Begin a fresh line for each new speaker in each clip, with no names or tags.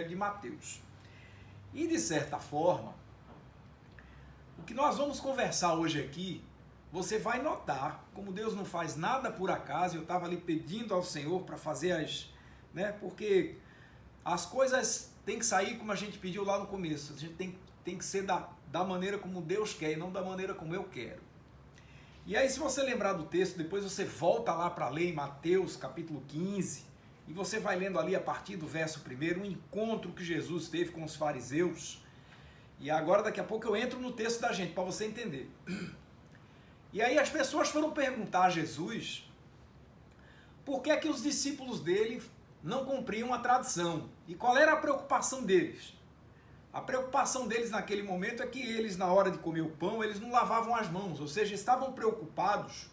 de Mateus. E de certa forma, o que nós vamos conversar hoje aqui, você vai notar como Deus não faz nada por acaso. Eu estava ali pedindo ao Senhor para fazer porque as coisas têm que sair como a gente pediu lá no começo. A gente tem que ser da maneira como Deus quer e não da maneira como eu quero. E aí, se você lembrar do texto, depois você volta lá para ler em Mateus capítulo 15, e você vai lendo ali a partir do verso 1, um encontro que Jesus teve com os fariseus. E agora, daqui a pouco, eu entro no texto da gente, para você entender. E aí as pessoas foram perguntar a Jesus por que é que os discípulos dele não cumpriam a tradição. E qual era a preocupação deles? A preocupação deles naquele momento é que eles, na hora de comer o pão, eles não lavavam as mãos. Ou seja, estavam preocupados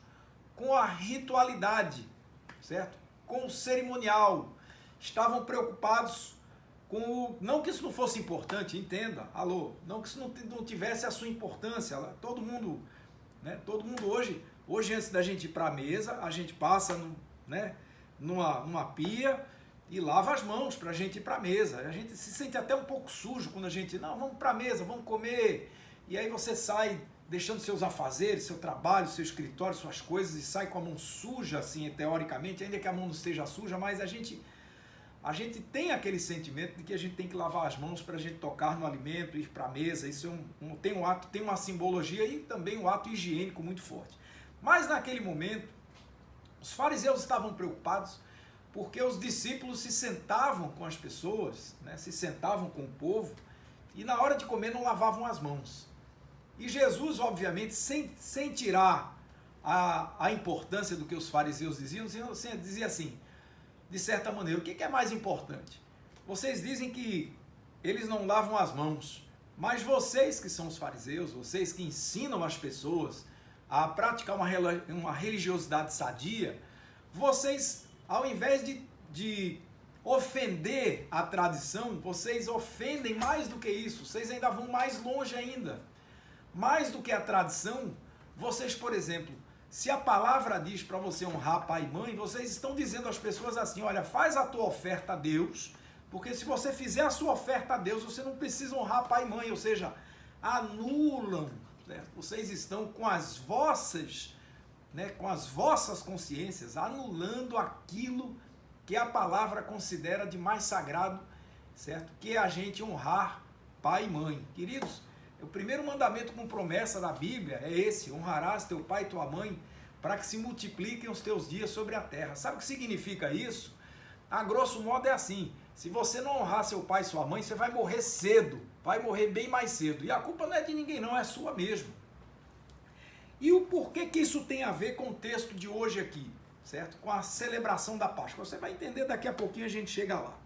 com a ritualidade, certo? Com o cerimonial, estavam preocupados com não que isso não fosse importante, entenda, não que isso não tivesse a sua importância. Todo mundo hoje antes da gente ir para a mesa, a gente passa numa pia e lava as mãos para a gente ir para a mesa. A gente se sente até um pouco sujo quando a gente, vamos para a mesa, vamos comer, e aí você sai deixando seus afazeres, seu trabalho, seu escritório, suas coisas, e sai com a mão suja, assim, teoricamente, ainda que a mão não esteja suja, mas a gente tem aquele sentimento de que a gente tem que lavar as mãos para a gente tocar no alimento, ir para a mesa. Isso tem uma simbologia e também um ato higiênico muito forte. Mas naquele momento, os fariseus estavam preocupados porque os discípulos se sentavam com as pessoas, se sentavam com o povo, e na hora de comer não lavavam as mãos. E Jesus, obviamente, sem tirar a importância do que os fariseus diziam, dizia assim, de certa maneira, o que é mais importante? Vocês dizem que eles não lavam as mãos, mas vocês que são os fariseus, vocês que ensinam as pessoas a praticar uma religiosidade sadia, vocês, ao invés de ofender a tradição, vocês ofendem mais do que isso, vocês ainda vão mais longe ainda. Mais do que a tradição, vocês, por exemplo, se a palavra diz para você honrar pai e mãe, vocês estão dizendo às pessoas assim, olha, faz a tua oferta a Deus, porque se você fizer a sua oferta a Deus, você não precisa honrar pai e mãe, ou seja, anulam, certo? Vocês estão com as vossas consciências, anulando aquilo que a palavra considera de mais sagrado, certo? Que é a gente honrar pai e mãe. Queridos, o primeiro mandamento com promessa da Bíblia é esse: honrarás teu pai e tua mãe, para que se multipliquem os teus dias sobre a terra. Sabe o que significa isso? A grosso modo é assim: se você não honrar seu pai e sua mãe, você vai morrer cedo, vai morrer bem mais cedo. E a culpa não é de ninguém não, é sua mesmo. E o porquê que isso tem a ver com o texto de hoje aqui, certo? Com a celebração da Páscoa. Você vai entender daqui a pouquinho, a gente chega lá.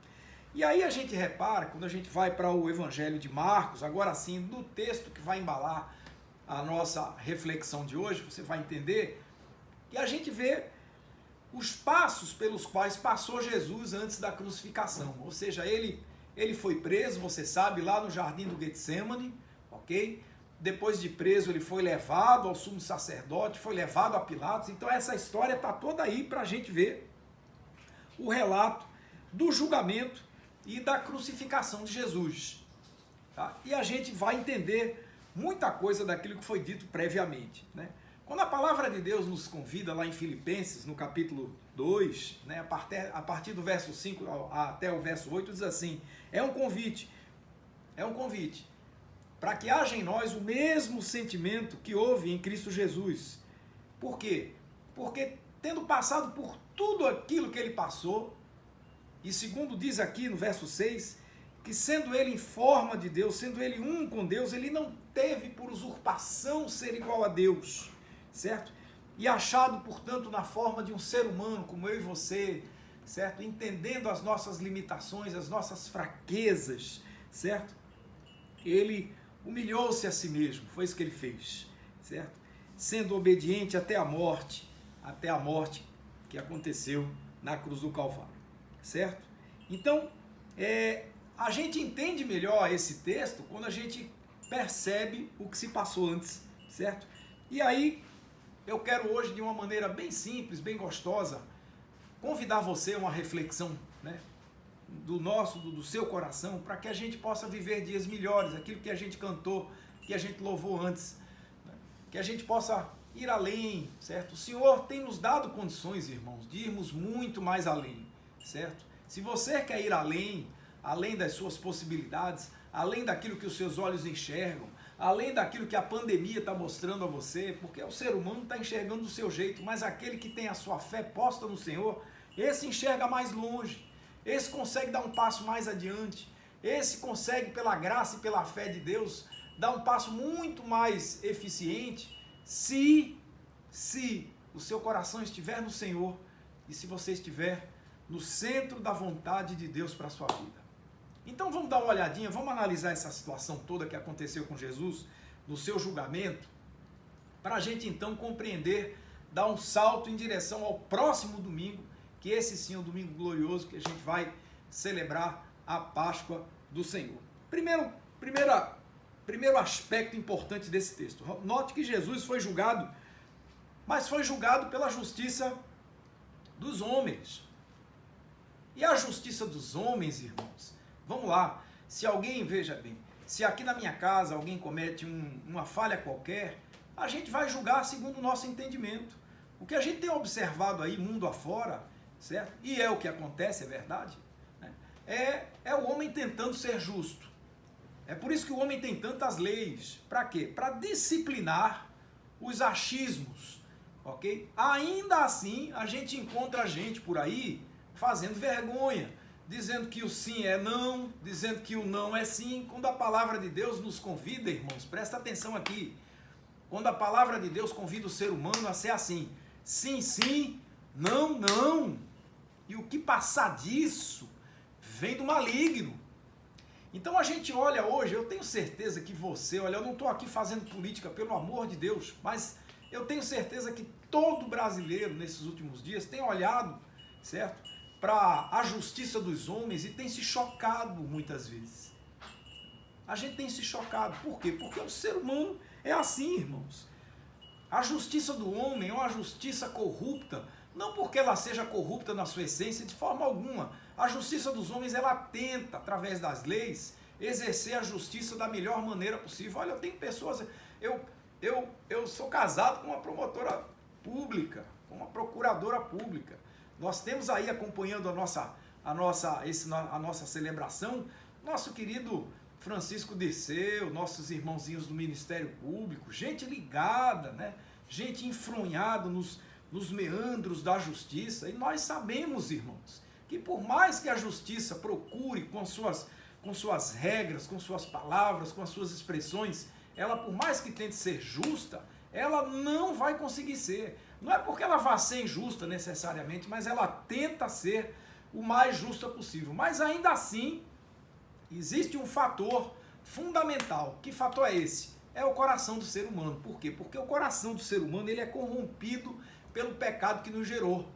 E aí a gente repara, quando a gente vai para o Evangelho de Marcos, agora sim, no texto que vai embalar a nossa reflexão de hoje, você vai entender que a gente vê os passos pelos quais passou Jesus antes da crucificação. Ou seja, ele foi preso, você sabe, lá no jardim do Getsemane, ok? Depois de preso, ele foi levado ao sumo sacerdote, foi levado a Pilatos. Então essa história está toda aí para a gente ver o relato do julgamento e da crucificação de Jesus. Tá? E a gente vai entender muita coisa daquilo que foi dito previamente. Quando a palavra de Deus nos convida lá em Filipenses, no capítulo 2, a partir do verso 5 até o verso 8, diz assim, é um convite para que haja em nós o mesmo sentimento que houve em Cristo Jesus. Por quê? Porque tendo passado por tudo aquilo que ele passou, e segundo diz aqui no verso 6, que sendo ele em forma de Deus, sendo ele um com Deus, ele não teve por usurpação ser igual a Deus, certo? E achado, portanto, na forma de um ser humano, como eu e você, certo? Entendendo as nossas limitações, as nossas fraquezas, certo? Ele humilhou-se a si mesmo, foi isso que ele fez, certo? Sendo obediente até a morte que aconteceu na cruz do Calvário. Certo? Então, a gente entende melhor esse texto quando a gente percebe o que se passou antes, certo? E aí, eu quero hoje, de uma maneira bem simples, bem gostosa, convidar você a uma reflexão do seu coração, para que a gente possa viver dias melhores, aquilo que a gente cantou, que a gente louvou antes, né? Que a gente possa ir além, certo? O Senhor tem nos dado condições, irmãos, de irmos muito mais além, certo? Se você quer ir além, além das suas possibilidades, além daquilo que os seus olhos enxergam, além daquilo que a pandemia está mostrando a você, porque o ser humano está enxergando do seu jeito, mas aquele que tem a sua fé posta no Senhor, esse enxerga mais longe, esse consegue dar um passo mais adiante, esse consegue, pela graça e pela fé de Deus, dar um passo muito mais eficiente, se o seu coração estiver no Senhor e se você estiver no centro da vontade de Deus para a sua vida. Então vamos dar uma olhadinha, vamos analisar essa situação toda que aconteceu com Jesus, no seu julgamento, para a gente então compreender, dar um salto em direção ao próximo domingo, que esse sim é um domingo glorioso, que a gente vai celebrar a Páscoa do Senhor. Primeiro aspecto importante desse texto, note que Jesus foi julgado, mas foi julgado pela justiça dos homens. E a justiça dos homens, irmãos, vamos lá, se alguém, veja bem, se aqui na minha casa alguém comete uma falha qualquer, a gente vai julgar segundo o nosso entendimento. O que a gente tem observado aí, mundo afora, certo? E é o que acontece, é verdade, né? É o homem tentando ser justo. É por isso que o homem tem tantas leis. Para quê? Para disciplinar os achismos, ok? Ainda assim, a gente encontra gente por aí fazendo vergonha, dizendo que o sim é não, dizendo que o não é sim, quando a palavra de Deus nos convida, irmãos, presta atenção aqui, quando a palavra de Deus convida o ser humano a ser assim, sim, sim, não, não, e o que passar disso vem do maligno. Então a gente olha hoje, eu tenho certeza que você, olha, eu não estou aqui fazendo política, pelo amor de Deus, mas eu tenho certeza que todo brasileiro nesses últimos dias tem olhado, certo, para a justiça dos homens e tem se chocado muitas vezes. A gente tem se chocado. Por quê? Porque o ser humano é assim, irmãos. A justiça do homem é uma justiça corrupta, não porque ela seja corrupta na sua essência, de forma alguma. A justiça dos homens, ela tenta, através das leis, exercer a justiça da melhor maneira possível. Olha, eu tenho pessoas... Eu sou casado com uma promotora pública, com uma procuradora pública. Nós temos aí, acompanhando a nossa celebração, nosso querido Francisco Dirceu, nossos irmãozinhos do Ministério Público, gente ligada, né? Gente enfronhada nos meandros da justiça. E nós sabemos, irmãos, que por mais que a justiça procure com suas regras, com suas palavras, com as suas expressões, ela, por mais que tente ser justa, ela não vai conseguir ser. Não é porque ela vá ser injusta necessariamente, mas ela tenta ser o mais justa possível. Mas ainda assim, existe um fator fundamental. Que fator é esse? É o coração do ser humano. Por quê? Porque o coração do ser humano, ele é corrompido pelo pecado que nos gerou.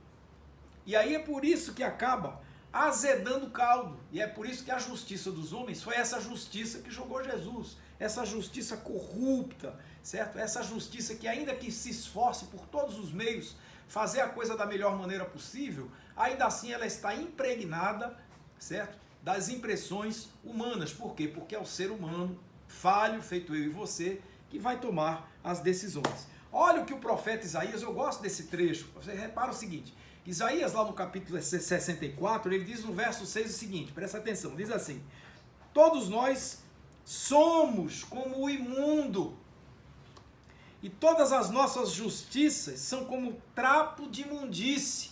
E aí é por isso que acaba azedando o caldo. E é por isso que a justiça dos homens foi essa justiça que jogou Jesus. Essa justiça corrupta, certo? Essa justiça que, ainda que se esforce por todos os meios fazer a coisa da melhor maneira possível, ainda assim ela está impregnada, certo, das impressões humanas. Por quê? Porque é o ser humano falho, feito eu e você, que vai tomar as decisões. Olha o que o profeta Isaías, eu gosto desse trecho, você repara o seguinte, Isaías lá no capítulo 64, ele diz no verso 6 o seguinte, presta atenção, diz assim: todos nós somos como o imundo, e todas as nossas justiças são como trapo de imundície.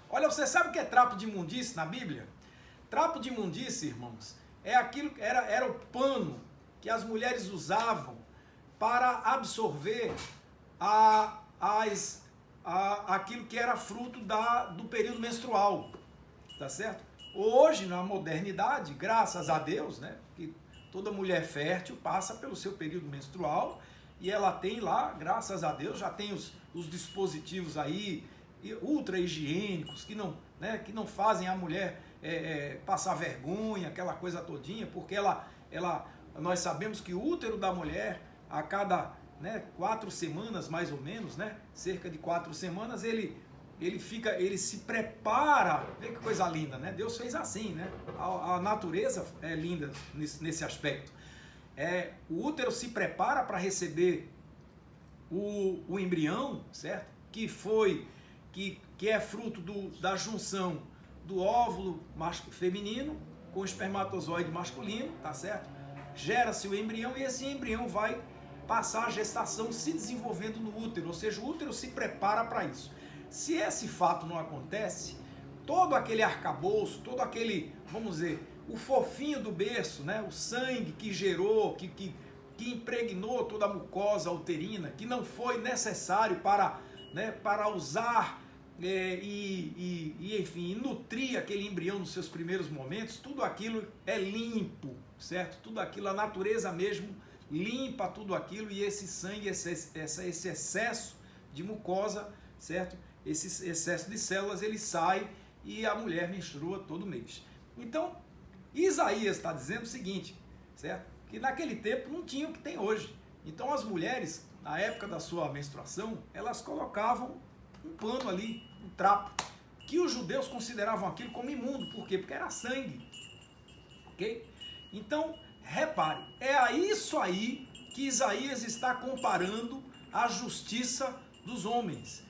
Olha, você sabe o que é trapo de imundície na Bíblia? Trapo de imundície, irmãos, é aquilo, era o pano que as mulheres usavam para absorver aquilo que era fruto do período menstrual, tá certo? Hoje, na modernidade, graças a Deus, né, que toda mulher fértil passa pelo seu período menstrual e ela tem lá, graças a Deus, já tem os dispositivos aí ultra higiênicos que não fazem a mulher passar vergonha, aquela coisa todinha, porque nós sabemos que o útero da mulher, a cada 4 semanas mais ou menos, cerca de 4 semanas, ele ele se prepara, vê que coisa linda, né? Deus fez assim, né? A natureza é linda nesse aspecto. O útero se prepara para receber o embrião, certo? Que é fruto da junção do óvulo feminino com o espermatozoide masculino, tá certo? Gera-se o embrião e esse embrião vai passar a gestação se desenvolvendo no útero, ou seja, o útero se prepara para isso. Se esse fato não acontece, todo aquele arcabouço, todo aquele, vamos dizer, o fofinho do berço, né? O sangue que gerou, que impregnou toda a mucosa uterina, que não foi necessário para usar enfim, nutrir aquele embrião nos seus primeiros momentos, tudo aquilo é limpo, certo? Tudo aquilo, a natureza mesmo limpa tudo aquilo e esse sangue, esse excesso de mucosa, certo? Esse excesso de células, ele sai e a mulher menstrua todo mês. Então, Isaías está dizendo o seguinte, certo? Que naquele tempo não tinha o que tem hoje. Então as mulheres, na época da sua menstruação, elas colocavam um pano ali, um trapo, que os judeus consideravam aquilo como imundo. Por quê? Porque era sangue. Ok? Então, repare, é a isso aí que Isaías está comparando a justiça dos homens.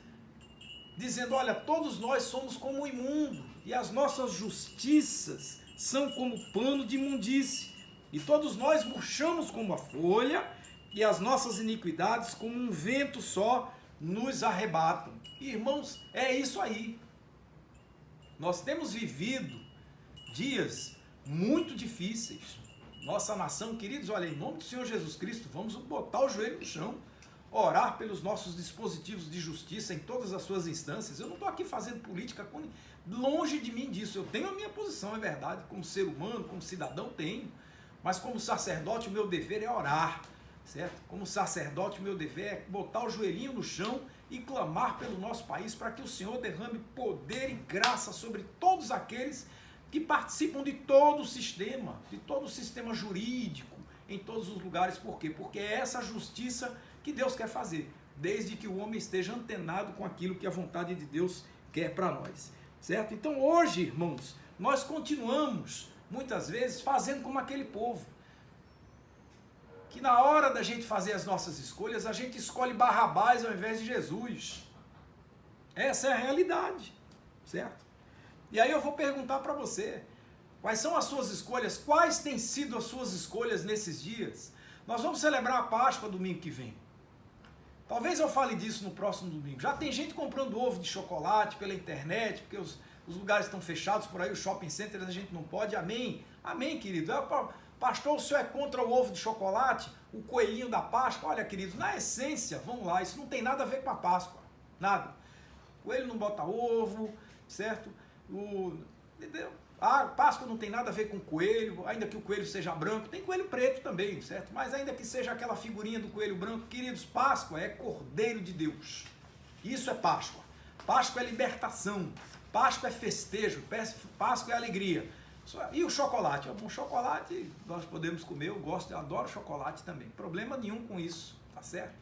Dizendo, olha, todos nós somos como imundo, e as nossas justiças são como pano de imundície. E todos nós murchamos como a folha, e as nossas iniquidades como um vento só nos arrebatam. Irmãos, é isso aí. Nós temos vivido dias muito difíceis. Nossa nação, queridos, olha, em nome do Senhor Jesus Cristo, vamos botar o joelho no chão, orar pelos nossos dispositivos de justiça em todas as suas instâncias. Eu não estou aqui fazendo política longe de mim disso. Eu tenho a minha posição, é verdade, como ser humano, como cidadão, tenho. Mas como sacerdote, o meu dever é orar, certo? Como sacerdote, o meu dever é botar o joelhinho no chão e clamar pelo nosso país para que o Senhor derrame poder e graça sobre todos aqueles que participam de todo o sistema jurídico, em todos os lugares. Por quê? Porque é essa justiça que Deus quer fazer, desde que o homem esteja antenado com aquilo que a vontade de Deus quer para nós, certo? Então hoje, irmãos, nós continuamos, muitas vezes, fazendo como aquele povo, que na hora da gente fazer as nossas escolhas, a gente escolhe Barrabás ao invés de Jesus. Essa é a realidade, certo? E aí eu vou perguntar para você, quais são as suas escolhas? Quais têm sido as suas escolhas nesses dias? Nós vamos celebrar a Páscoa domingo que vem. Talvez eu fale disso no próximo domingo. Já tem gente comprando ovo de chocolate pela internet, porque os lugares estão fechados por aí, os shopping centers a gente não pode. Amém? Amém, querido. Pastor, o senhor é contra o ovo de chocolate? O coelhinho da Páscoa? Olha, queridos, na essência, vamos lá, isso não tem nada a ver com a Páscoa. Nada. O coelho não bota ovo, certo? A Páscoa não tem nada a ver com coelho, ainda que o coelho seja branco, tem coelho preto também, certo? Mas ainda que seja aquela figurinha do coelho branco, queridos, Páscoa é Cordeiro de Deus. Isso é Páscoa. Páscoa é libertação. Páscoa é festejo. Páscoa é alegria. E o chocolate? O chocolate nós podemos comer, eu adoro chocolate também. Problema nenhum com isso, tá certo?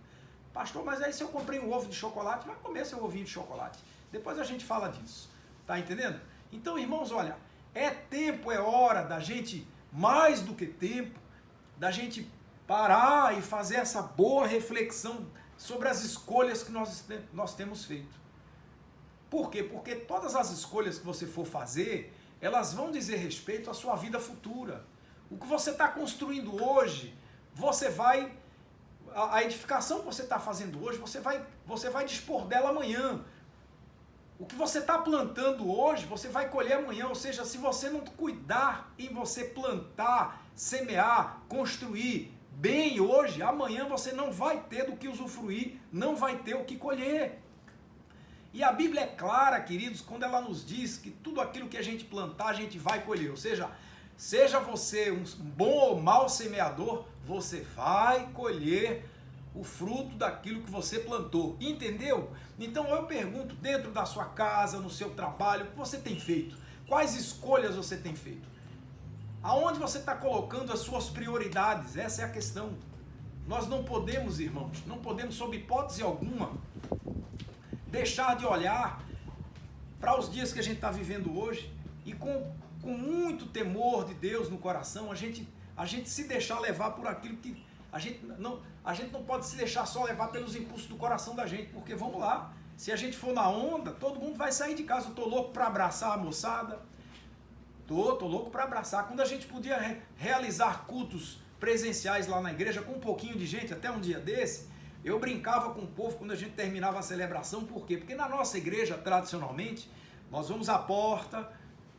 Pastor, mas aí se eu comprei um ovo de chocolate, vai comer seu ovinho de chocolate. Depois a gente fala disso. Tá entendendo? Então, irmãos, olha, é tempo, é hora da gente, mais do que tempo, da gente parar e fazer essa boa reflexão sobre as escolhas que nós temos feito. Por quê? Porque todas as escolhas que você for fazer, elas vão dizer respeito à sua vida futura. O que você está construindo hoje, a edificação que você está fazendo hoje, você vai dispor dela amanhã. O que você está plantando hoje, você vai colher amanhã. Ou seja, se você não cuidar em você plantar, semear, construir bem hoje, amanhã você não vai ter do que usufruir, não vai ter o que colher. E a Bíblia é clara, queridos, quando ela nos diz que tudo aquilo que a gente plantar, a gente vai colher. Ou seja você um bom ou mau semeador, você vai colher o fruto daquilo que você plantou. Entendeu? Então eu pergunto, dentro da sua casa, no seu trabalho, o que você tem feito? Quais escolhas você tem feito? Aonde você está colocando as suas prioridades? Essa é a questão. Nós não podemos, irmãos, não podemos, sob hipótese alguma, deixar de olhar para os dias que a gente está vivendo hoje, e com muito temor de Deus no coração, a gente se deixar levar por aquilo que a gente não pode se deixar só levar pelos impulsos do coração da gente, porque vamos lá, se a gente for na onda, todo mundo vai sair de casa. Eu tô louco para abraçar a moçada, tô louco para abraçar. Quando a gente podia realizar cultos presenciais lá na igreja com um pouquinho de gente, até um dia desse, eu brincava com o povo quando a gente terminava a celebração. Por quê? Porque na nossa igreja, tradicionalmente, nós vamos à porta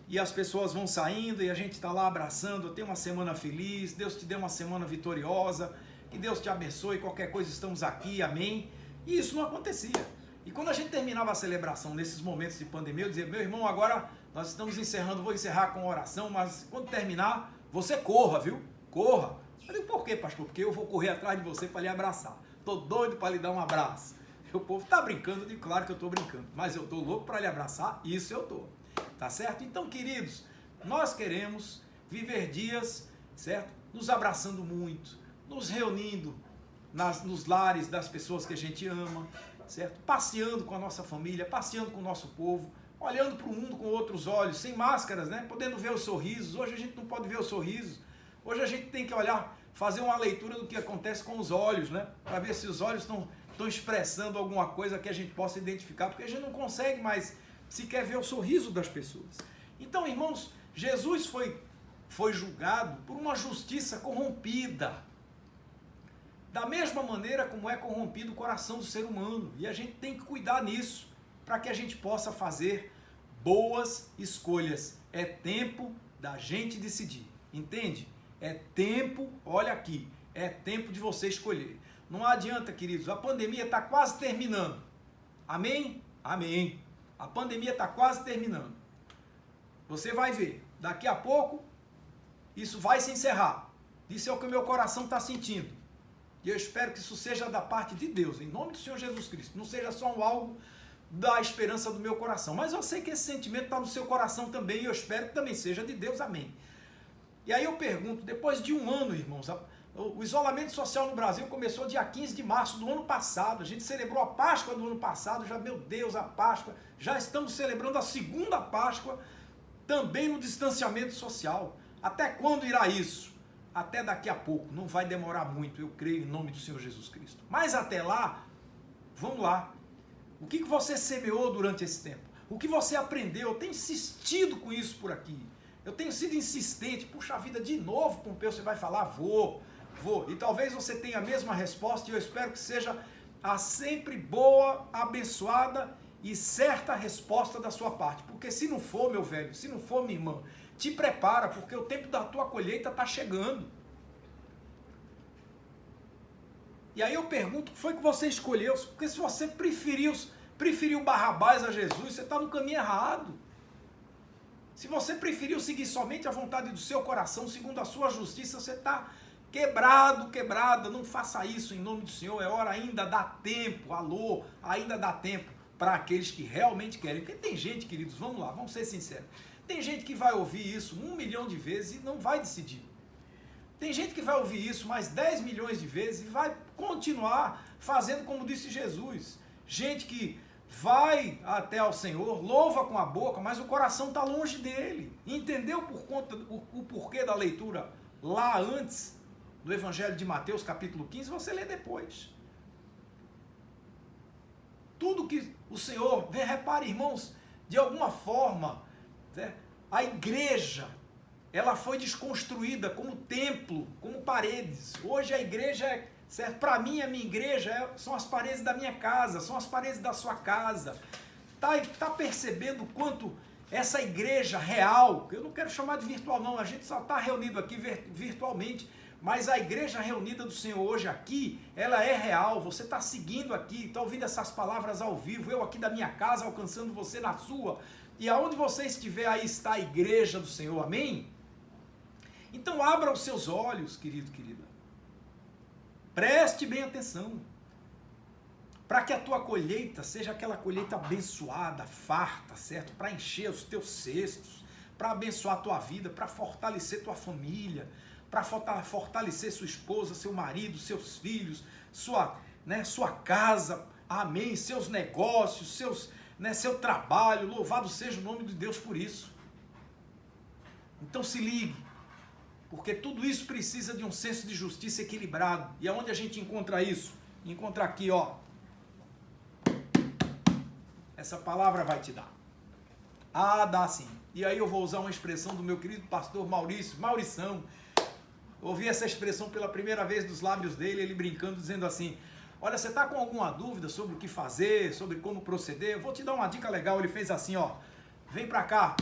e as pessoas vão saindo e a gente está lá abraçando. Eu tenho uma semana feliz, Deus te dê uma semana vitoriosa, que Deus te abençoe, qualquer coisa estamos aqui, amém. E isso não acontecia. E quando a gente terminava a celebração nesses momentos de pandemia, eu dizia: meu irmão, agora nós estamos encerrando, vou encerrar com oração, mas quando terminar, você corra, viu? Corra. Eu digo: por quê, pastor? Porque eu vou correr atrás de você para lhe abraçar. Tô doido para lhe dar um abraço. O povo tá brincando, eu digo: claro que eu tô brincando, mas eu tô louco para lhe abraçar, isso eu tô. Tá certo? Então, queridos, nós queremos viver dias, certo? Nos abraçando muito, nos reunindo nos lares das pessoas que a gente ama, certo? Passeando com a nossa família, passeando com o nosso povo, olhando para o mundo com outros olhos, sem máscaras, né? Podendo ver os sorrisos. Hoje a gente não pode ver os sorrisos. Hoje a gente tem que olhar, fazer uma leitura do que acontece com os olhos, né? Para ver se os olhos estão expressando alguma coisa que a gente possa identificar, porque a gente não consegue mais sequer ver o sorriso das pessoas. Então, irmãos, Jesus foi julgado por uma justiça corrompida, da mesma maneira como é corrompido o coração do ser humano. E a gente tem que cuidar nisso, para que a gente possa fazer boas escolhas. É tempo da gente decidir, entende? É tempo, olha aqui, é tempo de você escolher. Não adianta, queridos, a pandemia está quase terminando. Amém? Amém. A pandemia está quase terminando. Você vai ver, daqui a pouco, isso vai se encerrar. Isso é o que o meu coração está sentindo. E eu espero que isso seja da parte de Deus, em nome do Senhor Jesus Cristo. Não seja só um algo da esperança do meu coração. Mas eu sei que esse sentimento está no seu coração também, e eu espero que também seja de Deus. Amém. E aí eu pergunto, depois de um ano, irmãos, o isolamento social no Brasil começou dia 15 de março do ano passado. A gente celebrou a Páscoa do ano passado, já, meu Deus, a Páscoa. Já estamos celebrando a segunda Páscoa, também no distanciamento social. Até quando irá isso? Até daqui a pouco, não vai demorar muito, eu creio, em nome do Senhor Jesus Cristo. Mas até lá, vamos lá. O que você semeou durante esse tempo? O que você aprendeu? Eu tenho insistido com isso por aqui. Eu tenho sido insistente. Puxa vida, de novo, Pompeu, você vai falar? Vou. E talvez você tenha a mesma resposta, e eu espero que seja a sempre boa, abençoada e certa resposta da sua parte. Porque se não for, meu velho, se não for, minha irmã, te prepara, porque o tempo da tua colheita está chegando. E aí eu pergunto, o que foi que você escolheu? Porque se você preferiu Barrabás a Jesus, você está no caminho errado. Se você preferiu seguir somente a vontade do seu coração, segundo a sua justiça, você está quebrada. Não faça isso em nome do Senhor. É hora, ainda dá tempo. Alô, ainda dá tempo para aqueles que realmente querem. Porque tem gente, queridos, vamos lá, vamos ser sinceros. Tem gente que vai ouvir isso 1 milhão de vezes e não vai decidir. Tem gente que vai ouvir isso mais 10 milhões de vezes e vai continuar fazendo como disse Jesus. Gente que vai até ao Senhor, louva com a boca, mas o coração está longe dele. Entendeu por conta o porquê da leitura lá antes do Evangelho de Mateus, capítulo 15? Você lê depois. Tudo que o Senhor, repare, irmãos, de alguma forma, né, a igreja, ela foi desconstruída como templo, como paredes. Hoje a igreja, certo? Para mim, a minha igreja são as paredes da minha casa, são as paredes da sua casa. Tá percebendo quanto essa igreja real, eu não quero chamar de virtual não, a gente só está reunido aqui virtualmente, mas a igreja reunida do Senhor hoje aqui, ela é real. Você está seguindo aqui, está ouvindo essas palavras ao vivo, eu aqui da minha casa alcançando você na sua, e aonde você estiver, aí está a igreja do Senhor, amém? Então abra os seus olhos, querido, querida. Preste bem atenção. Para que a tua colheita seja aquela colheita abençoada, farta, certo? Para encher os teus cestos, para abençoar a tua vida, para fortalecer tua família, para fortalecer sua esposa, seu marido, seus filhos, sua casa, amém? Seus negócios, né, seu trabalho, louvado seja o nome de Deus por isso. Então se ligue, porque tudo isso precisa de um senso de justiça equilibrado. E aonde a gente encontra isso? Encontra aqui, ó. Essa palavra vai te dar. Ah, dá sim. E aí eu vou usar uma expressão do meu querido pastor Maurição. Ouvi essa expressão pela primeira vez dos lábios dele, ele brincando, dizendo assim: olha, você está com alguma dúvida sobre o que fazer, sobre como proceder? Eu vou te dar uma dica legal. Ele fez assim, ó. Vem para cá,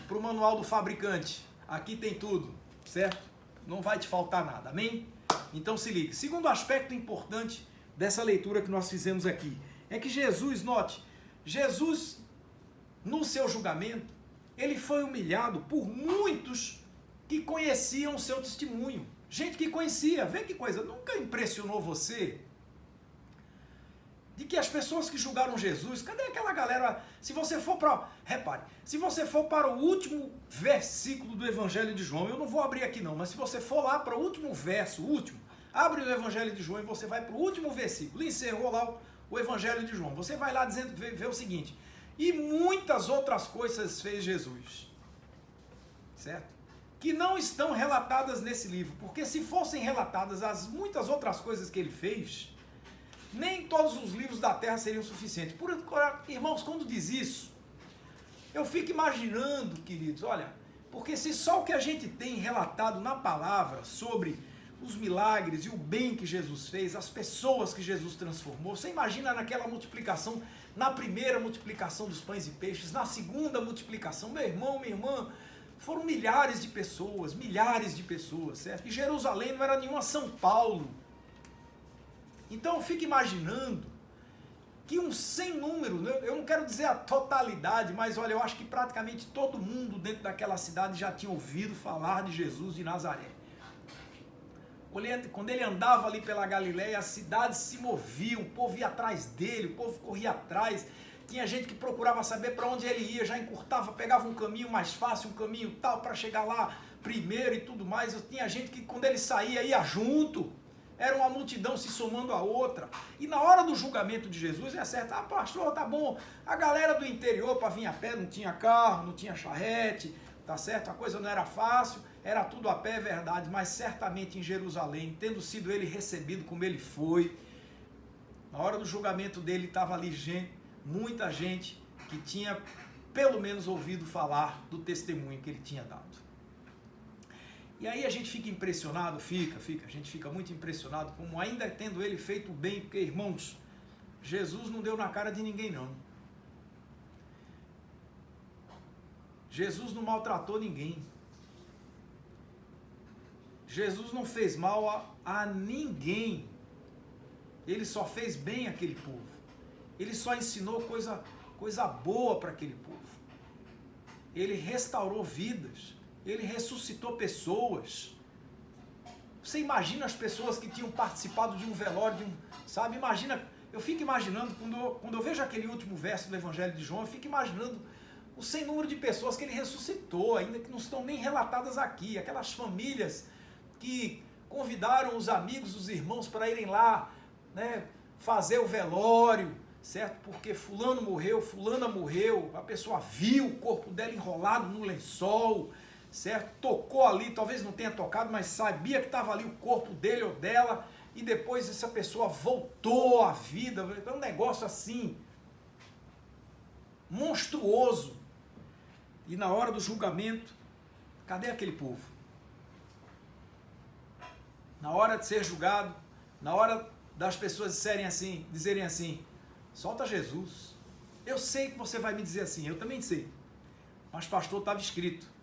pro manual do fabricante. Aqui tem tudo, certo? Não vai te faltar nada, amém? Então se ligue. Segundo aspecto importante dessa leitura que nós fizemos aqui, é que Jesus, note, Jesus, no seu julgamento, ele foi humilhado por muitos que conheciam o seu testemunho. Gente que conhecia. Vê que coisa, nunca impressionou você? De que as pessoas que julgaram Jesus, cadê aquela galera? Se você for para, repare, se você for para o último versículo do Evangelho de João, eu não vou abrir aqui não, mas se você for lá para o último verso, abre o Evangelho de João e você vai para o último versículo, encerrou lá o Evangelho de João. Você vai lá dizendo, vê o seguinte: e muitas outras coisas fez Jesus, certo? Que não estão relatadas nesse livro, porque se fossem relatadas as muitas outras coisas que ele fez, nem todos os livros da terra seriam suficientes. Irmãos, quando diz isso, eu fico imaginando, queridos, olha, porque se só o que a gente tem relatado na palavra sobre os milagres e o bem que Jesus fez, as pessoas que Jesus transformou, você imagina naquela multiplicação, na primeira multiplicação dos pães e peixes, na segunda multiplicação, meu irmão, minha irmã, foram milhares de pessoas, certo? E Jerusalém não era nenhuma São Paulo. Então eu fico imaginando que um sem número, eu não quero dizer a totalidade, mas olha, eu acho que praticamente todo mundo dentro daquela cidade já tinha ouvido falar de Jesus de Nazaré. Quando ele andava ali pela Galileia, as cidades se moviam, o povo ia atrás dele, o povo corria atrás, tinha gente que procurava saber para onde ele ia, já encurtava, pegava um caminho mais fácil, um caminho tal, para chegar lá primeiro e tudo mais. Tinha gente que quando ele saía, ia junto. Era uma multidão se somando a outra. E na hora do julgamento de Jesus, é certo, pastor, tá bom, a galera do interior para vir a pé, não tinha carro, não tinha charrete, tá certo? A coisa não era fácil, era tudo a pé, é verdade, mas certamente em Jerusalém, tendo sido ele recebido como ele foi, na hora do julgamento dele estava ali muita gente que tinha pelo menos ouvido falar do testemunho que ele tinha dado. E aí a gente fica impressionado, a gente fica muito impressionado, como ainda tendo ele feito bem, porque, irmãos, Jesus não deu na cara de ninguém, não. Jesus não maltratou ninguém. Jesus não fez mal a ninguém. Ele só fez bem àquele povo. Ele só ensinou coisa boa para aquele povo. Ele restaurou vidas. Ele ressuscitou pessoas. Você imagina as pessoas que tinham participado de um velório, sabe? Imagina, eu fico imaginando, quando eu vejo aquele último verso do Evangelho de João, eu fico imaginando o sem número de pessoas que ele ressuscitou, ainda que não estão nem relatadas aqui. Aquelas famílias que convidaram os amigos, os irmãos para irem lá, né, fazer o velório, certo? Porque fulano morreu, fulana morreu, a pessoa viu o corpo dela enrolado no lençol, certo? Tocou ali, talvez não tenha tocado, mas sabia que estava ali o corpo dele ou dela, e depois essa pessoa voltou à vida. É um negócio assim, monstruoso. E na hora do julgamento, cadê aquele povo? Na hora de ser julgado, na hora das pessoas dizerem assim, solta Jesus. Eu sei que você vai me dizer assim, eu também sei, mas pastor, estava escrito.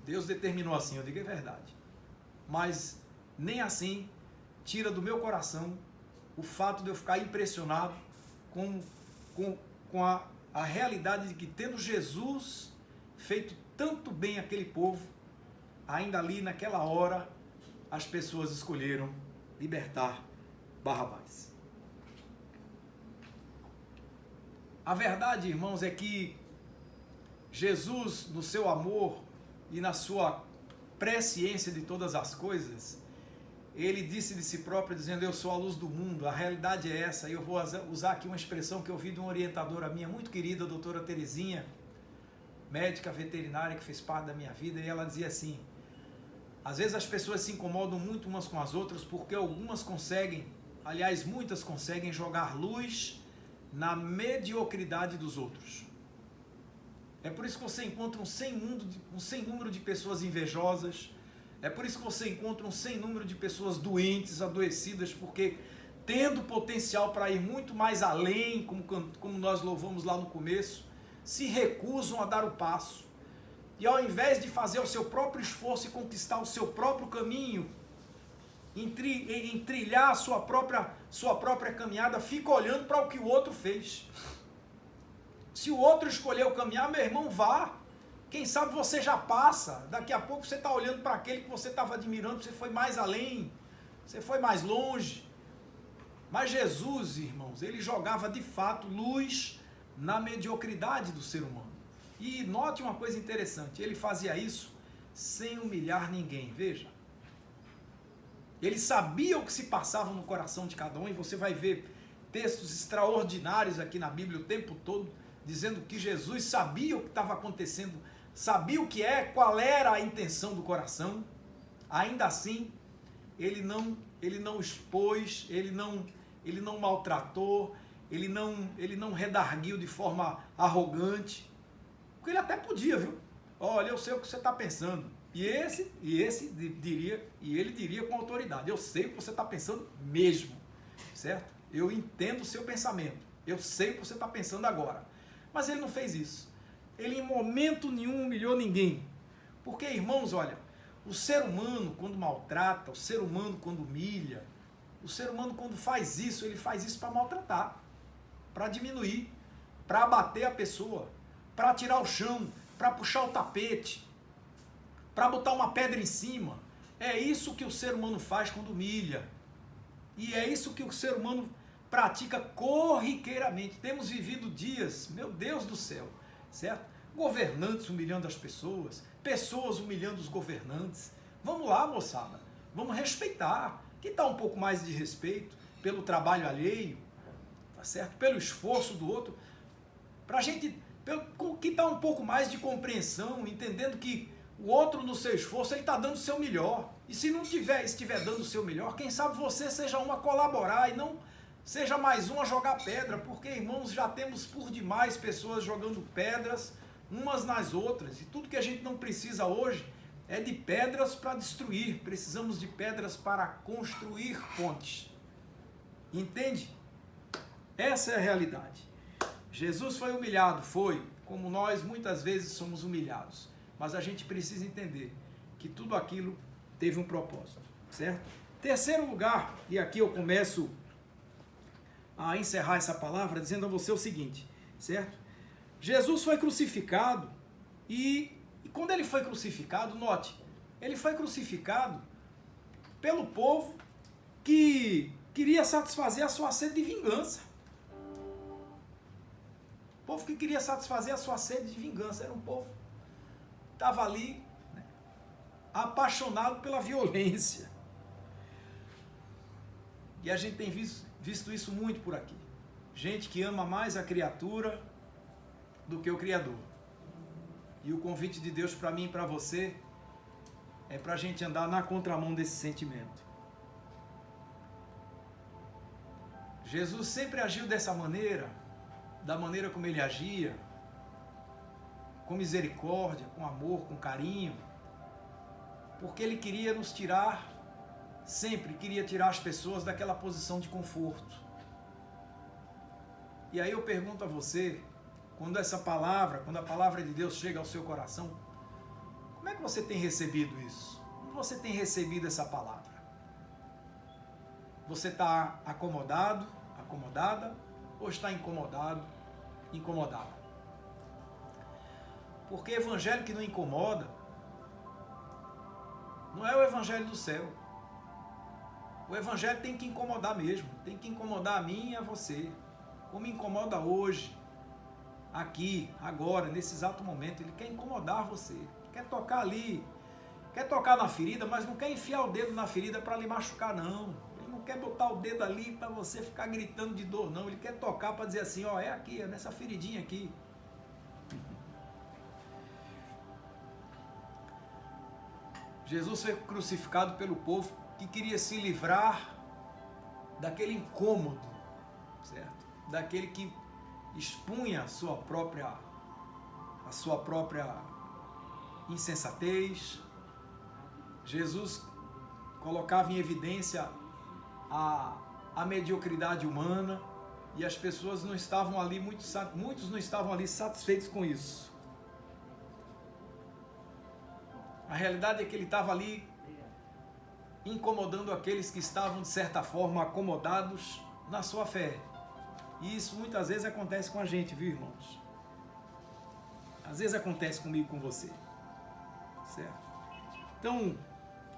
Deus determinou assim, eu digo é verdade. Mas nem assim tira do meu coração o fato de eu ficar impressionado com a realidade de que, tendo Jesus feito tanto bem àquele povo, ainda ali naquela hora as pessoas escolheram libertar Barrabás. A verdade, irmãos, é que Jesus, no seu amor e na sua presciência de todas as coisas, ele disse de si próprio, dizendo, eu sou a luz do mundo, a realidade é essa. Eu vou usar aqui uma expressão que eu ouvi de uma orientadora minha, muito querida, a doutora Terezinha, médica veterinária que fez parte da minha vida, e ela dizia assim, às vezes as pessoas se incomodam muito umas com as outras porque algumas conseguem, aliás, muitas conseguem jogar luz na mediocridade dos outros. É por isso que você encontra um sem número de pessoas invejosas, é por isso que você encontra um sem número de pessoas doentes, adoecidas, porque tendo potencial para ir muito mais além, como nós louvamos lá no começo, se recusam a dar o passo. E ao invés de fazer o seu próprio esforço e conquistar o seu próprio caminho, em trilhar a sua própria caminhada, fica olhando para o que o outro fez. Se o outro escolheu caminhar, meu irmão, vá. Quem sabe você já passa, daqui a pouco você está olhando para aquele que você estava admirando, você foi mais além, você foi mais longe. Mas Jesus, irmãos, ele jogava de fato luz na mediocridade do ser humano. E note uma coisa interessante, ele fazia isso sem humilhar ninguém, veja. Ele sabia o que se passava no coração de cada um, e você vai ver textos extraordinários aqui na Bíblia o tempo todo, dizendo que Jesus sabia o que estava acontecendo, sabia o que qual era a intenção do coração. Ainda assim, ele não expôs, ele não maltratou, ele não redarguiu de forma arrogante, porque ele até podia, viu? Olha, eu sei o que você está pensando. E ele diria com autoridade, eu sei o que você está pensando mesmo, certo? Eu entendo o seu pensamento, eu sei o que você está pensando agora. Mas ele não fez isso. Ele em momento nenhum humilhou ninguém. Porque, irmãos, olha, o ser humano quando maltrata, o ser humano quando humilha, o ser humano quando faz isso, ele faz isso para maltratar, para diminuir, para abater a pessoa, para tirar o chão, para puxar o tapete, para botar uma pedra em cima. É isso que o ser humano faz quando humilha. E é isso que o ser humano pratica corriqueiramente. Temos vivido dias, meu Deus do céu, certo? Governantes humilhando as pessoas, pessoas humilhando os governantes. Vamos lá, moçada, vamos respeitar. Que tal um pouco mais de respeito pelo trabalho alheio, tá certo? Pelo esforço do outro, pra gente, que tal um pouco mais de compreensão, entendendo que o outro no seu esforço, ele está dando o seu melhor. E se não estiver dando o seu melhor, quem sabe você seja um a colaborar e não seja mais um a jogar pedra, porque, irmãos, já temos por demais pessoas jogando pedras umas nas outras, e tudo que a gente não precisa hoje é de pedras para destruir, precisamos de pedras para construir pontes. Entende? Essa é a realidade. Jesus foi humilhado, foi, como nós muitas vezes somos humilhados, mas a gente precisa entender que tudo aquilo teve um propósito, certo? Terceiro lugar, e aqui eu começo a encerrar essa palavra dizendo a você o seguinte, certo? Jesus foi crucificado e quando ele foi crucificado, note, ele foi crucificado pelo povo que queria satisfazer a sua sede de vingança. O povo que queria satisfazer a sua sede de vingança era um povo que estava ali, né, apaixonado pela violência. E a gente tem visto isso muito por aqui. Gente que ama mais a criatura do que o Criador. E o convite de Deus para mim e para você é para a gente andar na contramão desse sentimento. Jesus sempre agiu dessa maneira, da maneira como ele agia, com misericórdia, com amor, com carinho, porque ele queria nos tirar, sempre queria tirar as pessoas daquela posição de conforto. E aí eu pergunto a você, quando a palavra de Deus chega ao seu coração, como é que você tem recebido isso? Como você tem recebido essa palavra? Você está acomodado, acomodada, ou está incomodado, incomodada? Porque evangelho que não incomoda não é o evangelho do céu. O evangelho tem que incomodar mesmo, tem que incomodar a mim e a você, como incomoda hoje, aqui, agora, nesse exato momento. Ele quer incomodar você, quer tocar ali, Quer tocar na ferida, mas não quer enfiar o dedo na ferida para lhe machucar, não. Ele não quer botar o dedo ali para você ficar gritando de dor, não. Ele quer tocar para dizer assim, ó, é aqui, é nessa feridinha aqui. Jesus foi crucificado pelo povo que queria se livrar daquele incômodo, certo? Daquele que expunha a sua própria insensatez. Jesus colocava em evidência a mediocridade humana e as pessoas não estavam ali, muitos não estavam ali satisfeitos com isso. A realidade é que ele estava ali incomodando aqueles que estavam, de certa forma, acomodados na sua fé. E isso muitas vezes acontece com a gente, viu, irmãos? Às vezes acontece comigo e com você. Certo? Então,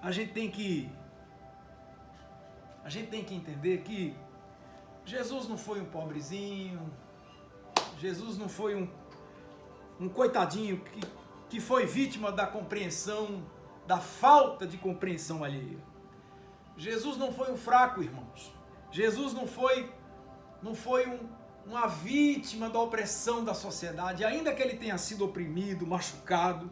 a gente tem que entender que Jesus não foi um pobrezinho, Jesus não foi um coitadinho que foi vítima da compreensão, da falta de compreensão alheia. Jesus não foi um fraco, irmãos. Jesus não foi uma vítima da opressão da sociedade, ainda que ele tenha sido oprimido, machucado.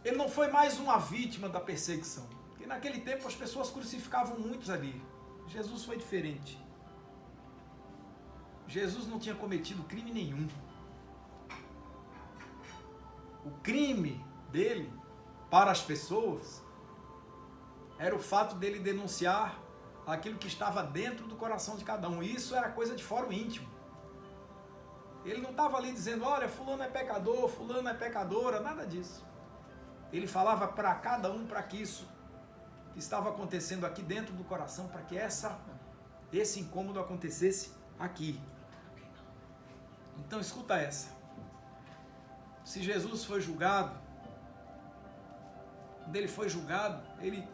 Ele não foi mais uma vítima da perseguição. Porque naquele tempo as pessoas crucificavam muitos ali. Jesus foi diferente. Jesus não tinha cometido crime nenhum. O crime dele, para as pessoas, era o fato dele denunciar aquilo que estava dentro do coração de cada um. E isso era coisa de fórum íntimo. Ele não estava ali dizendo, olha, fulano é pecador, fulano é pecadora, nada disso. Ele falava para cada um, para que isso que estava acontecendo aqui dentro do coração, para que esse incômodo acontecesse aqui. Então escuta essa. Se Jesus foi julgado, quando ele foi julgado, ele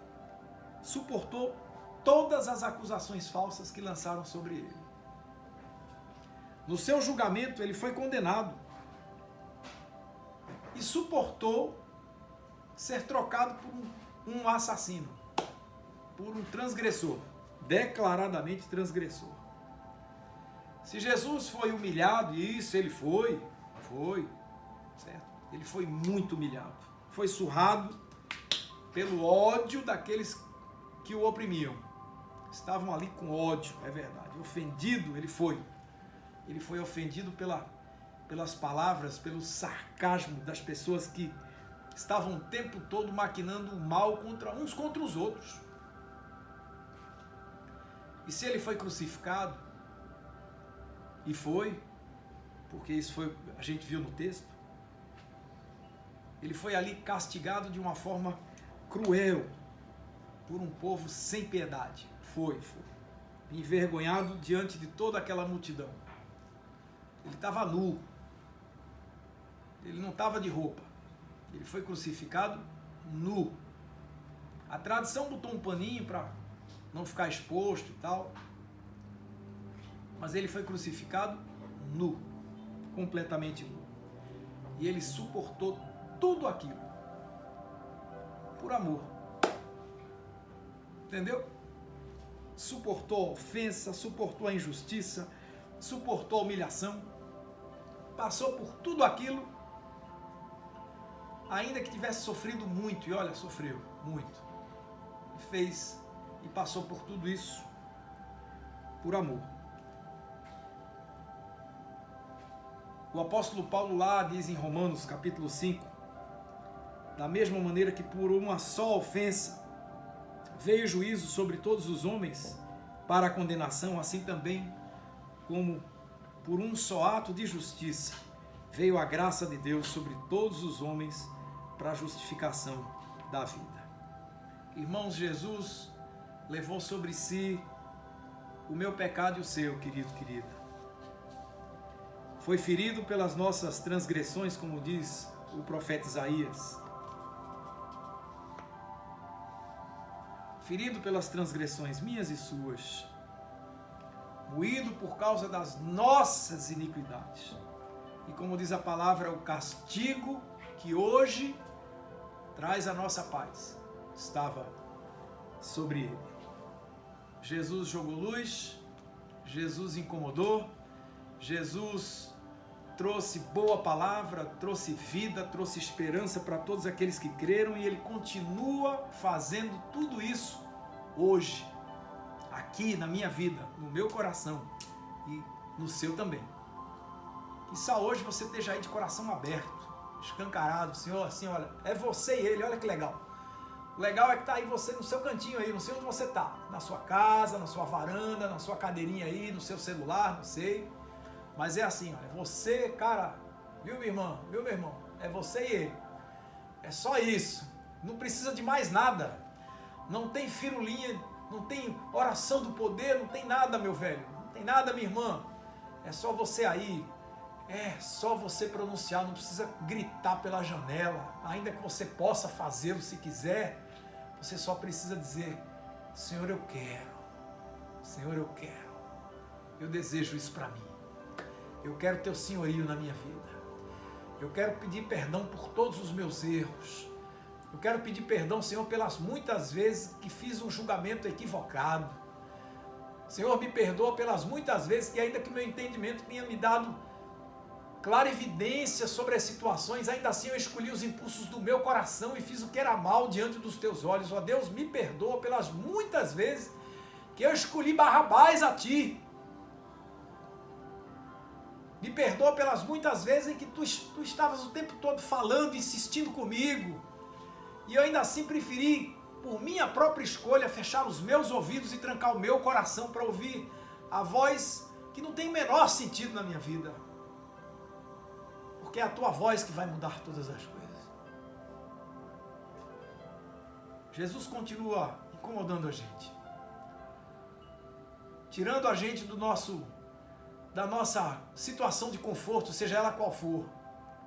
suportou todas as acusações falsas que lançaram sobre ele. No seu julgamento, ele foi condenado e suportou ser trocado por um assassino, por um transgressor, declaradamente transgressor. Se Jesus foi humilhado, e isso ele foi, certo? Ele foi muito humilhado, foi surrado pelo ódio daqueles que o oprimiam. Estavam ali com ódio, é verdade. Ofendido, ele foi ofendido pelas palavras, pelo sarcasmo das pessoas que estavam o tempo todo maquinando o mal uns contra os outros. E se ele foi crucificado, e foi, porque isso foi, a gente viu no texto, ele foi ali castigado de uma forma cruel por um povo sem piedade. Foi. Envergonhado diante de toda aquela multidão. Ele estava nu. Ele não estava de roupa. Ele foi crucificado nu. A tradição botou um paninho para não ficar exposto e tal. Mas ele foi crucificado nu. Completamente nu. E ele suportou tudo aquilo. Por amor. Entendeu? Suportou a ofensa, suportou a injustiça, suportou a humilhação, passou por tudo aquilo, ainda que tivesse sofrido muito, e olha, sofreu muito, e passou por tudo isso por amor. O apóstolo Paulo lá diz em Romanos capítulo 5, da mesma maneira que por uma só ofensa veio juízo sobre todos os homens para a condenação, assim também como por um só ato de justiça veio a graça de Deus sobre todos os homens para a justificação da vida. Irmãos, Jesus levou sobre si o meu pecado e o seu, querido, querida. Foi ferido pelas nossas transgressões, como diz o profeta Isaías. Ferido pelas transgressões minhas e suas, moído por causa das nossas iniquidades. E como diz a palavra, o castigo que hoje traz a nossa paz, estava sobre ele. Jesus jogou luz, Jesus incomodou, Jesus trouxe boa palavra, trouxe vida, trouxe esperança para todos aqueles que creram, e ele continua fazendo tudo isso hoje, aqui na minha vida, no meu coração e no seu também. Quizá hoje você esteja aí de coração aberto, escancarado, Senhor, assim, olha, é você e ele, olha que legal. O legal é que está aí você no seu cantinho aí, não sei onde você está, na sua casa, na sua varanda, na sua cadeirinha aí, no seu celular, não sei. Mas é assim, olha, você, cara, viu minha irmã, viu meu irmão, é você e ele. É só isso, não precisa de mais nada. Não tem firulinha, não tem oração do poder, não tem nada, meu velho. Não tem nada, minha irmã. É só você aí. É só você pronunciar, não precisa gritar pela janela. Ainda que você possa fazê-lo se quiser, você só precisa dizer: Senhor, eu quero. Senhor, eu quero. Eu desejo isso para mim. Eu quero teu senhorio na minha vida. Eu quero pedir perdão por todos os meus erros. Eu quero pedir perdão, Senhor, pelas muitas vezes que fiz um julgamento equivocado. Senhor, me perdoa pelas muitas vezes que, ainda que meu entendimento tenha me dado clara evidência sobre as situações, ainda assim eu escolhi os impulsos do meu coração e fiz o que era mal diante dos teus olhos. Ó Deus, me perdoa pelas muitas vezes que eu escolhi Barrabás a ti. Me perdoa pelas muitas vezes em que tu estavas o tempo todo falando, insistindo comigo, e eu ainda assim preferi, por minha própria escolha, fechar os meus ouvidos e trancar o meu coração para ouvir a voz que não tem o menor sentido na minha vida. Porque é a tua voz que vai mudar todas as coisas. Jesus continua incomodando a gente, tirando a gente da nossa situação de conforto, seja ela qual for.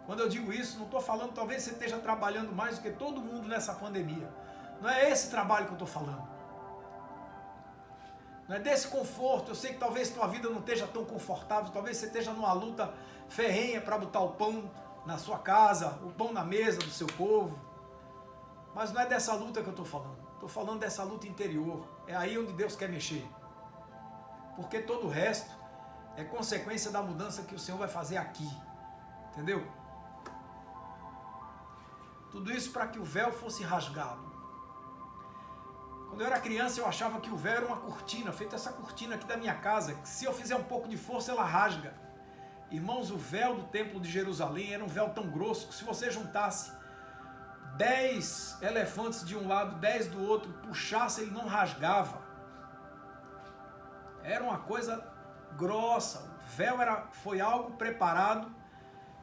Quando eu digo isso, não estou falando, talvez você esteja trabalhando mais do que todo mundo nessa pandemia. Não é esse trabalho que eu estou falando. Não é desse conforto. Eu sei que talvez tua vida não esteja tão confortável, talvez você esteja numa luta ferrenha para botar o pão na sua casa, o pão na mesa do seu povo. Mas não é dessa luta que eu estou falando. Estou falando dessa luta interior. É aí onde Deus quer mexer. Porque todo o resto é consequência da mudança que o Senhor vai fazer aqui. Entendeu? Tudo isso para que o véu fosse rasgado. Quando eu era criança, eu achava que o véu era uma cortina, feita essa cortina aqui da minha casa, que se eu fizer um pouco de força, ela rasga. Irmãos, o véu do templo de Jerusalém era um véu tão grosso que se você juntasse 10 elefantes de um lado, 10 do outro, puxasse, ele não rasgava. Era uma coisa grossa. O véu foi algo preparado,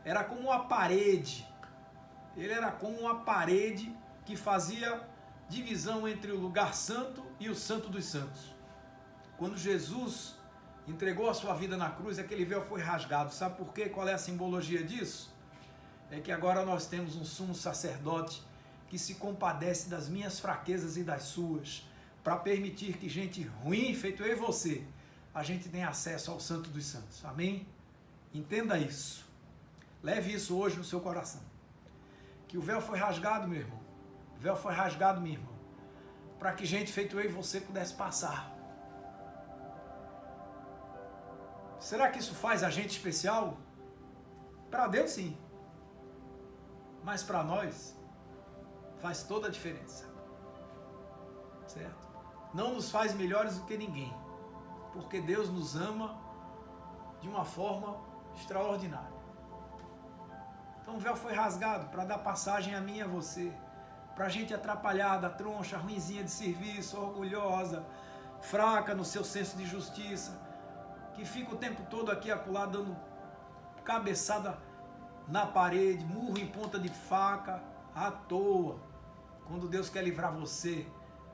era como uma parede. Ele era como uma parede que fazia divisão entre o lugar santo e o santo dos santos. Quando Jesus entregou a sua vida na cruz, aquele véu foi rasgado. Sabe por quê? Qual é a simbologia disso? É que agora nós temos um sumo sacerdote que se compadece das minhas fraquezas e das suas, para permitir que gente ruim, feito eu e você, a gente tenha acesso ao santo dos santos. Amém? Entenda isso. Leve isso hoje no seu coração. Que o véu foi rasgado, meu irmão. O véu foi rasgado, minha irmã, para que gente feito eu e você pudesse passar. Será que isso faz a gente especial? Para Deus, sim. Mas para nós, faz toda a diferença. Certo? Não nos faz melhores do que ninguém, porque Deus nos ama de uma forma extraordinária. Então o véu foi rasgado para dar passagem a mim e a você, para gente atrapalhada, troncha, ruinzinha de serviço, orgulhosa, fraca no seu senso de justiça, que fica o tempo todo aqui acolá dando cabeçada na parede, murro em ponta de faca, à toa. Quando Deus quer livrar você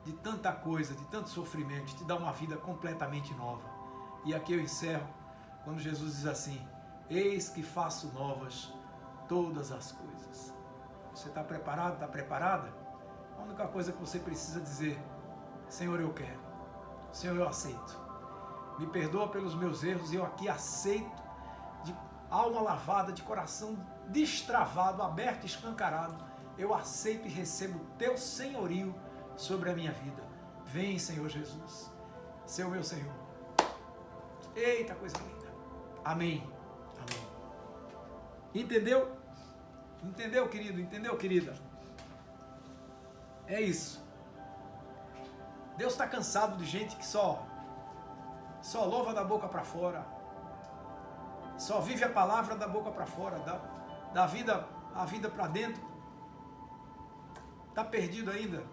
de tanta coisa, de tanto sofrimento, te dar uma vida completamente nova. E aqui eu encerro, quando Jesus diz assim: eis que faço novas todas as coisas. Você está preparado? Está preparada? A única coisa que você precisa dizer: Senhor, eu quero. Senhor, eu aceito. Me perdoa pelos meus erros e eu aqui aceito, de alma lavada, de coração destravado, aberto, escancarado. eu aceito e recebo o teu senhorio sobre a minha vida. Vem, Senhor Jesus, ser o meu Senhor. Eita, coisa linda. Amém. Amém. Entendeu? Entendeu, querido? Entendeu, querida? É isso. Deus está cansado de gente que só louva da boca para fora, só vive a palavra da boca para fora, da vida, a vida para dentro. Está perdido ainda.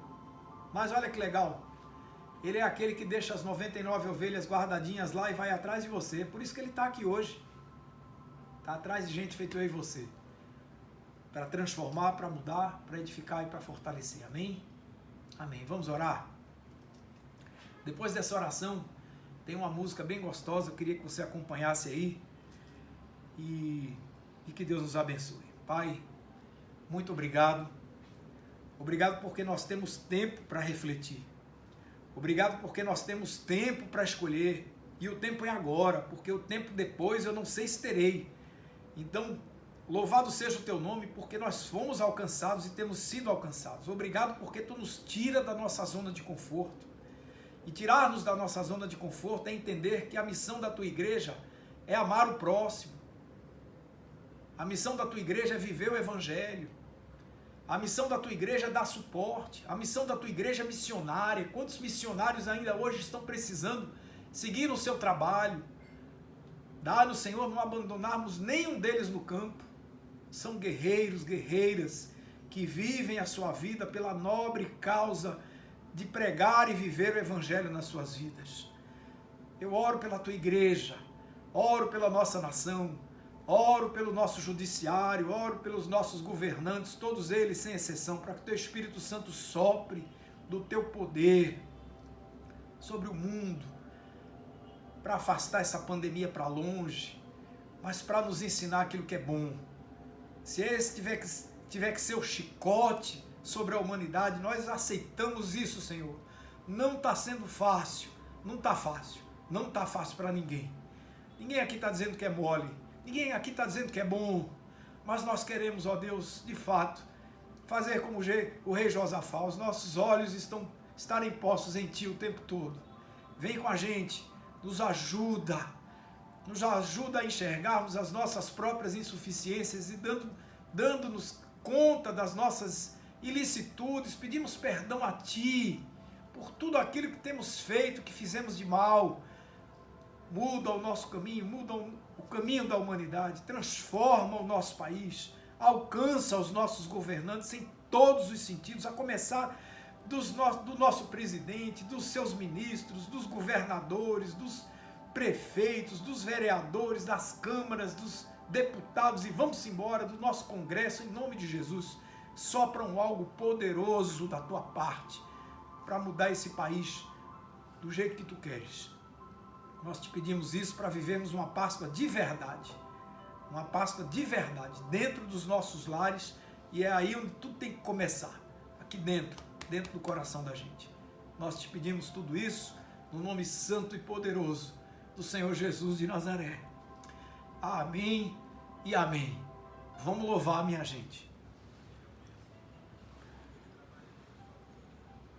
Mas olha que legal. Ele é aquele que deixa as 99 ovelhas guardadinhas lá e vai atrás de você. Por isso que ele está aqui hoje. Está atrás de gente feito eu e você. Para transformar, para mudar, para edificar e para fortalecer. Amém? Amém. Vamos orar? Depois dessa oração, tem uma música bem gostosa. Eu queria que você acompanhasse aí. E que Deus nos abençoe. Pai, muito obrigado. Obrigado porque nós temos tempo para refletir. Obrigado porque nós temos tempo para escolher. E o tempo é agora, porque o tempo depois eu não sei se terei. Então, louvado seja o teu nome, porque nós fomos alcançados e temos sido alcançados. Obrigado porque tu nos tira da nossa zona de conforto. E tirar-nos da nossa zona de conforto é entender que a missão da tua igreja é amar o próximo. A missão da tua igreja é viver o evangelho. A missão da tua igreja é dar suporte. A missão da tua igreja é missionária. Quantos missionários ainda hoje estão precisando seguir o seu trabalho? Dá-nos, Senhor, não abandonarmos nenhum deles no campo. São guerreiros, guerreiras, que vivem a sua vida pela nobre causa de pregar e viver o evangelho nas suas vidas. Eu oro pela tua igreja, oro pela nossa nação, oro pelo nosso judiciário, oro pelos nossos governantes, todos eles sem exceção, para que o teu Espírito Santo sopre do teu poder sobre o mundo, para afastar essa pandemia para longe, mas para nos ensinar aquilo que é bom. Se esse tiver que ser o chicote sobre a humanidade, nós aceitamos isso, Senhor. Não está sendo fácil, não está fácil para ninguém. Ninguém aqui está dizendo que é mole, ninguém aqui está dizendo que é bom, mas nós queremos, ó Deus, de fato, fazer como o rei Josafá, os nossos olhos estarem postos em Ti o tempo todo. Vem com a gente, nos ajuda a enxergarmos as nossas próprias insuficiências e dando-nos conta das nossas ilicitudes. Pedimos perdão a Ti por tudo aquilo que temos feito, que fizemos de mal. Muda o nosso caminho, muda o caminho da humanidade, transforma o nosso país, alcança os nossos governantes em todos os sentidos, a começar do nosso presidente, dos seus ministros, dos governadores, dos prefeitos, dos vereadores, das câmaras, dos deputados, e vamos embora, do nosso Congresso, em nome de Jesus. Sopra algo poderoso da tua parte para mudar esse país do jeito que tu queres. Nós te pedimos isso para vivermos uma Páscoa de verdade, dentro dos nossos lares, e é aí onde tudo tem que começar, aqui dentro do coração da gente. Nós te pedimos tudo isso no nome santo e poderoso do Senhor Jesus de Nazaré. Amém e amém. Vamos louvar, minha gente.